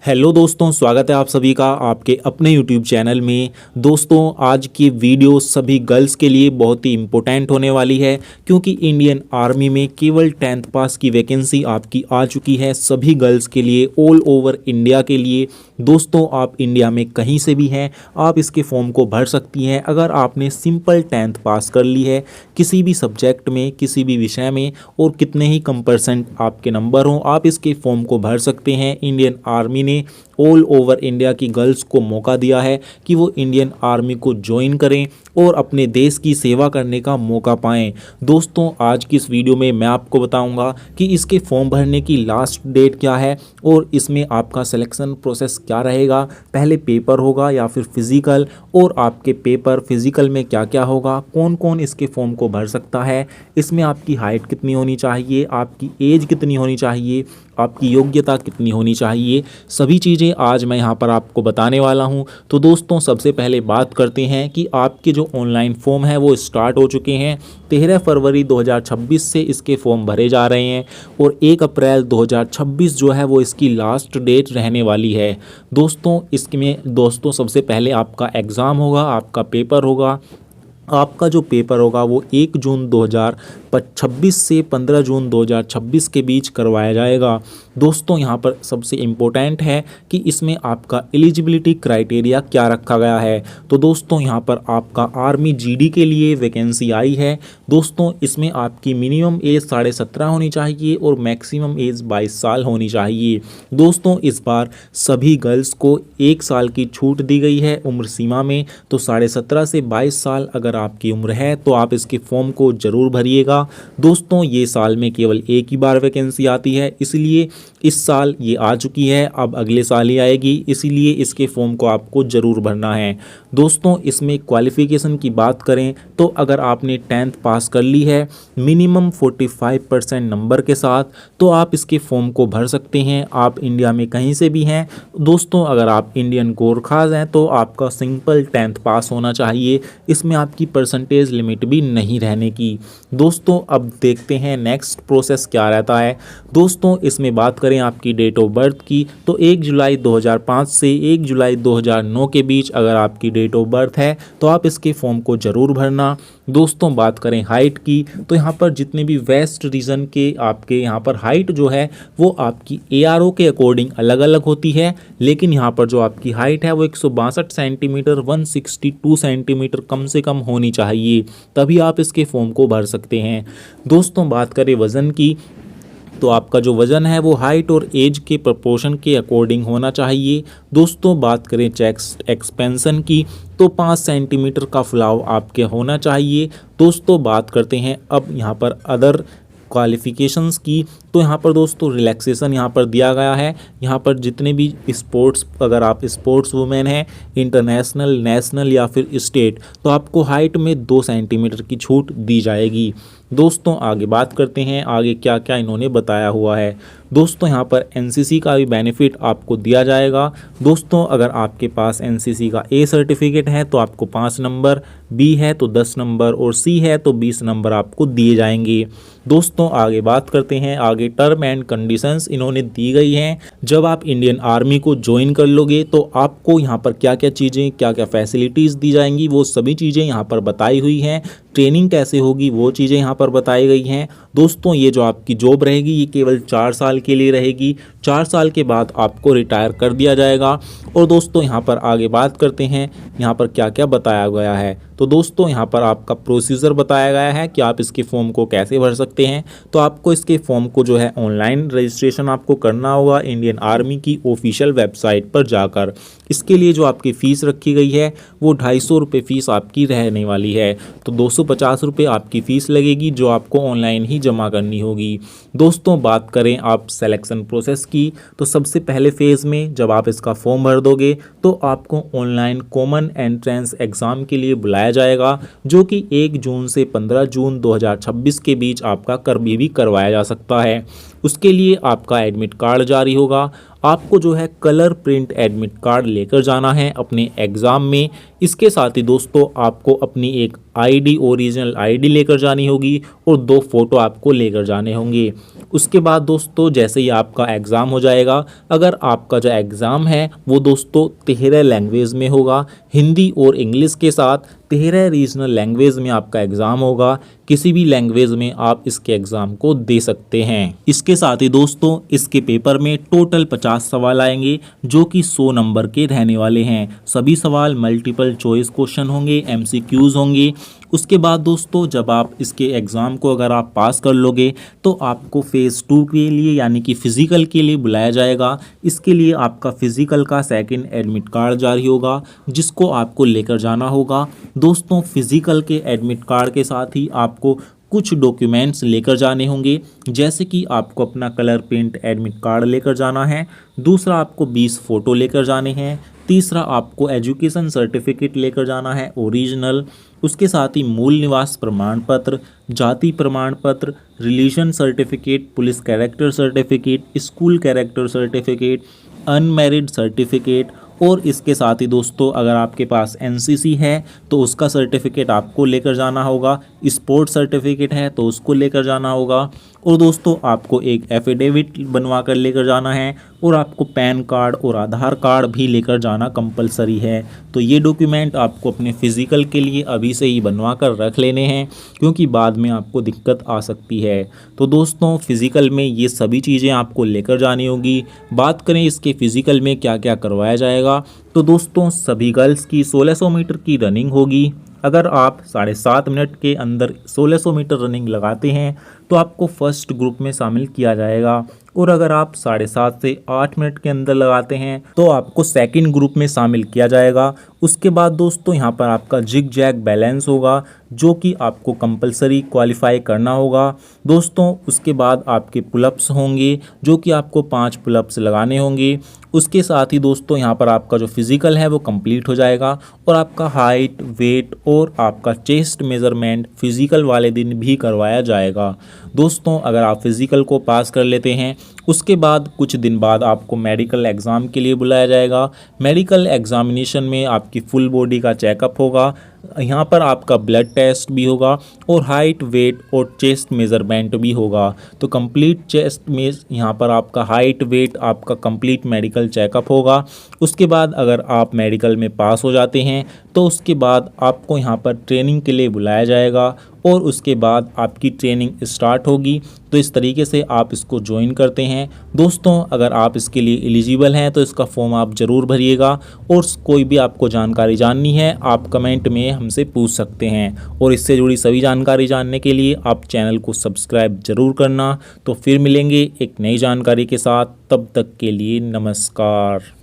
Hello दोस्तों, स्वागत है आप सभी का आपके अपने यूट्यूब चैनल में। दोस्तों, आज की वीडियो सभी गर्ल्स के लिए बहुत ही इम्पोर्टेंट होने वाली है, क्योंकि इंडियन आर्मी में केवल 10th पास की वैकेंसी आपकी आ चुकी है सभी गर्ल्स के लिए, ऑल ओवर इंडिया के लिए। दोस्तों, आप इंडिया में कहीं से भी हैं, आप इसके फॉर्म को भर सकती हैं अगर आपने सिंपल 10th पास कर ली है किसी भी सब्जेक्ट में, किसी भी विषय में, और कितने ही कम परसेंट आपके नंबर हों, आप इसके फॉर्म को भर सकते हैं। इंडियन आर्मी ने ऑल ओवर इंडिया की गर्ल्स को मौका दिया है कि वो इंडियन आर्मी को ज्वाइन करें और अपने देश की सेवा करने का मौका पाएं। दोस्तों, आज की इस वीडियो में मैं आपको बताऊंगा कि इसके फॉर्म भरने की लास्ट डेट क्या है और इसमें आपका सिलेक्शन प्रोसेस क्या रहेगा। पहले पेपर होगा या फिर फिजिकल, और आपके पेपर फिजिकल में क्या क्या होगा, कौन कौन इसके फॉर्म को भर सकता है, इसमें आपकी हाइट कितनी होनी चाहिए, आपकी एज कितनी होनी चाहिए, आपकी योग्यता कितनी होनी चाहिए, सभी चीज़ें आज मैं यहाँ पर आपको बताने वाला हूँ। तो दोस्तों, सबसे पहले बात करते हैं कि आपके जो ऑनलाइन फॉर्म है वो स्टार्ट हो चुके हैं। 13 फरवरी 2026 से इसके फॉर्म भरे जा रहे हैं और 1 अप्रैल 2026 जो है वो इसकी लास्ट डेट रहने वाली है। दोस्तों सबसे पहले आपका एग्ज़ाम होगा, आपका पेपर होगा। आपका जो पेपर होगा वो 1 जून 2026 से 15 जून 2026 के बीच करवाया जाएगा। दोस्तों, यहाँ पर सबसे इम्पोर्टेंट है कि इसमें आपका एलिजिबिलिटी क्राइटेरिया क्या रखा गया है। तो दोस्तों, यहाँ पर आपका आर्मी जीडी के लिए वैकेंसी आई है। दोस्तों, इसमें आपकी मिनिमम एज 17.5 होनी चाहिए और मैक्सिमम एज 22 साल होनी चाहिए। दोस्तों, इस बार सभी गर्ल्स को 1 साल की छूट दी गई है उम्र सीमा में। तो 17.5 से 22 साल अगर आपकी उम्र है तो आप इसके फॉर्म को ज़रूर भरिएगा। दोस्तों, ये साल में केवल एक ही बार वैकेंसी आती है, इसलिए इस साल ये आ चुकी है, अब अगले साल ही आएगी, इसीलिए इसके फॉर्म को आपको ज़रूर भरना है। दोस्तों, इसमें क्वालिफ़िकेशन की बात करें तो अगर आपने 10th पास कर ली है मिनिमम 45% नंबर के साथ, तो आप इसके फॉर्म को भर सकते हैं। आप इंडिया में कहीं से भी हैं। दोस्तों, अगर आप इंडियन गोरखाज हैं तो आपका सिंपल 10th पास होना चाहिए, इसमें आपकी परसेंटेज लिमिट भी नहीं रहने की। दोस्तों, अब देखते हैं नेक्स्ट प्रोसेस क्या रहता है। दोस्तों, इसमें बात करें आपकी डेट ऑफ बर्थ की तो 1 जुलाई 2005 से 1 जुलाई 2009 के बीच अगर आपकी डेट ऑफ बर्थ है तो आप इसके फॉर्म को ज़रूर भरना। दोस्तों, बात करें हाइट की तो यहाँ पर जितने भी वेस्ट रीजन के आपके यहाँ पर हाइट जो है वो आपकी एआरओ के अकॉर्डिंग अलग अलग होती है, लेकिन यहाँ पर जो आपकी हाइट है वो 162 सेंटीमीटर 162 सेंटीमीटर कम से कम होनी चाहिए, तभी आप इसके फॉर्म को भर सकते हैं। दोस्तों, बात करें वज़न की तो आपका जो वज़न है वो हाइट और एज के प्रपोर्शन के अकॉर्डिंग होना चाहिए। दोस्तों, बात करें चेस्ट एक्सपेंशन की तो 5 सेंटीमीटर का फुलाव आपके होना चाहिए। दोस्तों, बात करते हैं अब यहाँ पर अदर क्वालिफ़िकेशंस की तो यहाँ पर दोस्तों रिलैक्सेशन यहाँ पर दिया गया है। यहाँ पर जितने भी स्पोर्ट्स, अगर आप स्पोर्ट्स वुमेन हैं, इंटरनेशनल, नेशनल या फिर स्टेट, तो आपको हाइट में 2 सेंटीमीटर की छूट दी जाएगी। दोस्तों, आगे बात करते हैं आगे क्या क्या इन्होंने बताया हुआ है। दोस्तों, यहाँ पर एनसीसी का भी बेनिफिट आपको दिया जाएगा। दोस्तों, अगर आपके पास एनसीसी का ए सर्टिफिकेट है तो आपको 5 नंबर, बी है तो 10 नंबर और सी है तो 20 नंबर आपको दिए जाएंगे। दोस्तों, आगे बात करते हैं आगे टर्म एंड कंडीशंस इन्होंने दी गई हैं। जब आप इंडियन आर्मी को ज्वाइन कर लोगे तो आपको यहाँ पर क्या क्या चीज़ें, क्या क्या फैसिलिटीज़ दी जाएंगी, वो सभी चीज़ें यहाँ पर बताई हुई हैं। ट्रेनिंग कैसे होगी वो चीज़ें यहाँ पर बताई गई हैं। दोस्तों, ये जो आपकी जॉब रहेगी ये केवल 4 साल के लिए रहेगी। 4 साल के बाद आपको रिटायर कर दिया जाएगा। और दोस्तों, यहाँ पर आगे बात करते हैं यहाँ पर क्या क्या बताया गया है। तो दोस्तों, यहाँ पर आपका प्रोसीजर बताया गया है कि आप इसके फॉर्म को कैसे भर सकते हैं। तो आपको इसके फॉर्म को जो है ऑनलाइन रजिस्ट्रेशन आपको करना होगा इंडियन आर्मी की ऑफिशियल वेबसाइट पर जाकर। इसके लिए जो आपकी फ़ीस रखी गई है वो 250 रुपये फ़ीस आपकी रहने वाली है। तो 250 रुपये आपकी फ़ीस लगेगी जो आपको ऑनलाइन ही जमा करनी होगी। दोस्तों, बात करें आप सिलेक्शन प्रोसेस की तो सबसे पहले फ़ेज़ में जब आप इसका फॉर्म भर दोगे तो आपको ऑनलाइन कॉमन एंट्रेंस एग्ज़ाम के लिए बुलाया जाएगा, जो कि 1 जून से 15 जून 2026 के बीच आपका कभी भी करवाया जा सकता है। उसके लिए आपका एडमिट कार्ड जारी होगा। आपको जो है कलर प्रिंट एडमिट कार्ड लेकर जाना है अपने एग्ज़ाम में। इसके साथ ही दोस्तों आपको अपनी एक आईडी, ओरिजिनल आईडी लेकर जानी होगी और 2 फोटो आपको लेकर जाने होंगे। उसके बाद दोस्तों जैसे ही आपका एग्ज़ाम हो जाएगा, अगर आपका जो एग्ज़ाम है वो दोस्तों 13 लैंग्वेज में होगा, हिंदी और इंग्लिश के साथ 13 रीजनल लैंग्वेज में आपका एग्ज़ाम होगा। किसी भी लैंग्वेज में आप इसके एग्ज़ाम को दे सकते हैं। इसके साथ ही दोस्तों इसके पेपर में टोटल 50 सवाल आएंगे जो कि 100 नंबर के रहने वाले हैं। सभी सवाल मल्टीपल चॉइस क्वेश्चन होंगे, एमसीक्यूज होंगे। उसके बाद दोस्तों जब आप इसके एग्ज़ाम को अगर आप पास कर लोगे तो आपको फेज़ 2 के लिए यानी कि फ़िज़िकल के लिए बुलाया जाएगा। इसके लिए आपका फ़िज़िकल का सेकंड एडमिट कार्ड जारी होगा जिसको आपको लेकर जाना होगा। दोस्तों फ़िज़िकल के एडमिट कार्ड के साथ ही आपको कुछ डॉक्यूमेंट्स लेकर जाने होंगे, जैसे कि आपको अपना कलर प्रिंट एडमिट कार्ड लेकर जाना है। दूसरा आपको 20 फ़ोटो लेकर जाने हैं। तीसरा आपको एजुकेशन सर्टिफिकेट लेकर जाना है ओरिजिनल। उसके साथ ही मूल निवास प्रमाण पत्र, जाति प्रमाण पत्र, religion certificate, police character certificate, school character certificate, unmarried certificate. और इसके साथ ही दोस्तों अगर आपके पास एनसीसी है तो उसका सर्टिफिकेट आपको लेकर जाना होगा, स्पोर्ट सर्टिफिकेट है तो उसको लेकर जाना होगा। और दोस्तों आपको एक एफिडेविट बनवा कर लेकर जाना है और आपको पैन कार्ड और आधार कार्ड भी लेकर जाना कंपलसरी है। तो ये डॉक्यूमेंट आपको अपने फ़िज़िकल के लिए अभी से ही बनवा कर रख लेने हैं क्योंकि बाद में आपको दिक्कत आ सकती है। तो दोस्तों फ़िज़िकल में ये सभी चीज़ें आपको लेकर जानी होगी। बात करें इसके फ़िज़िकल में क्या क्या करवाया जाएगा, तो दोस्तों सभी गर्ल्स की 1600 मीटर की रनिंग होगी। अगर आप 7.5 मिनट के अंदर 1600 मीटर रनिंग लगाते हैं तो आपको फर्स्ट ग्रुप में शामिल किया जाएगा, और अगर आप 7.5 से 8 मिनट के अंदर लगाते हैं तो आपको सेकंड ग्रुप में शामिल किया जाएगा। उसके बाद दोस्तों यहाँ पर आपका जिग जैग बैलेंस होगा जो कि आपको कंपलसरी क्वालिफाई करना होगा। दोस्तों उसके बाद आपके पुलअप्स होंगे जो कि आपको 5 पुलअप्स लगाने होंगे। उसके साथ ही दोस्तों यहाँ पर आपका जो फिज़िकल है वो कंप्लीट हो जाएगा और आपका हाइट, वेट और आपका चेस्ट मेज़रमेंट फिज़िकल वाले दिन भी करवाया जाएगा। दोस्तों अगर आप फिज़िकल को पास कर लेते हैं उसके बाद कुछ दिन बाद आपको मेडिकल एग्ज़ाम के लिए बुलाया जाएगा। मेडिकल एग्ज़ामिनेशन में आपकी फुल बॉडी का चेकअप होगा, यहाँ पर आपका ब्लड टेस्ट भी होगा और हाइट, वेट और चेस्ट मेज़रमेंट भी होगा। तो कंप्लीट चेस्ट में यहाँ पर आपका हाइट, वेट, आपका कंप्लीट मेडिकल चेकअप होगा। उसके बाद अगर आप मेडिकल में पास हो जाते हैं तो उसके बाद आपको यहाँ पर ट्रेनिंग के लिए बुलाया जाएगा और उसके बाद आपकी ट्रेनिंग स्टार्ट होगी। तो इस तरीके से आप इसको ज्वाइन करते हैं। दोस्तों अगर आप इसके लिए एलिजिबल हैं तो इसका फॉर्म आप ज़रूर भरिएगा, और कोई भी आपको जानकारी जाननी है आप कमेंट में हमसे पूछ सकते हैं। और इससे जुड़ी सभी जानकारी जानने के लिए आप चैनल को सब्सक्राइब ज़रूर करना। तो फिर मिलेंगे एक नई जानकारी के साथ, तब तक के लिए नमस्कार।